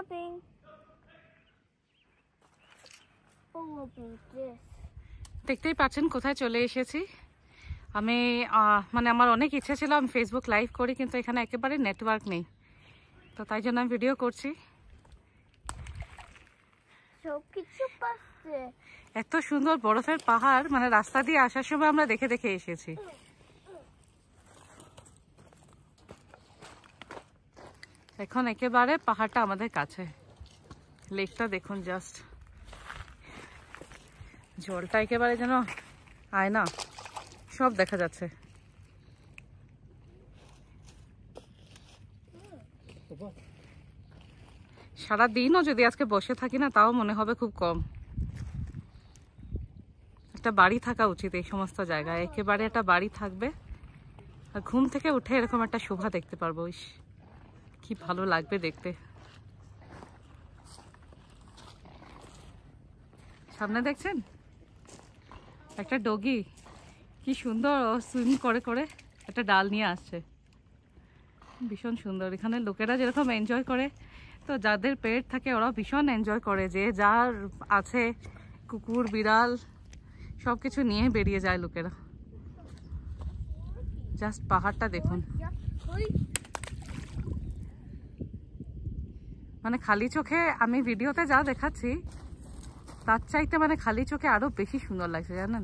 Nothing. Oh, look at this. দেখতেই পাচ্ছেন কোথায় চলে এসেছি আমি মানে আমার অনেক ইচ্ছে ছিল আমি ফেসবুক লাইভ করি কিন্তু এখানে একেবারে নেটওয়ার্ক নেই তো তাই জন্য আমি ভিডিও করছি সবকিছু পাচ্ছে এত সুন্দর বরফের পাহাড় মানে রাস্তা দিয়ে আসার সময় আমরা দেখে দেখে এসেছি এখন একেবারে পাহাড়টা আমাদের কাছে লেকটা দেখুন জাস্ট জলটা একেবারে যেন আয়না সব দেখা যাচ্ছে সারাদিনও যদি আজকে বসে থাকি না তাও মনে হবে খুব কম একটা বাড়ি থাকা উচিত এই সমস্ত জায়গায় একেবারে একটা বাড়ি থাকবে আর ঘুম থেকে উঠে এরকম একটা শোভা দেখতে পারবো ইস কি ভালো লাগবে দেখতে সামনে দেখছেন একটা ডগি কি সুন্দর সুইমিং করে করে একটা ডাল নিয়ে আসছে ভীষণ সুন্দর এখানে লোকেরা যেরকম এনজয় করে তো যাদের পেট থাকে ওরা ভীষণ এনজয় করে যে যার আছে কুকুর বিড়াল সব কিছু নিয়ে বেরিয়ে যায় লোকেরা জাস্ট পাহাড়টা দেখুন মানে খালি চোখে আমি ভিডিওতে যা দেখাচ্ছি তার চাইতে মানে খালি চোখে আরো বেশি সুন্দর লাগছে জানেন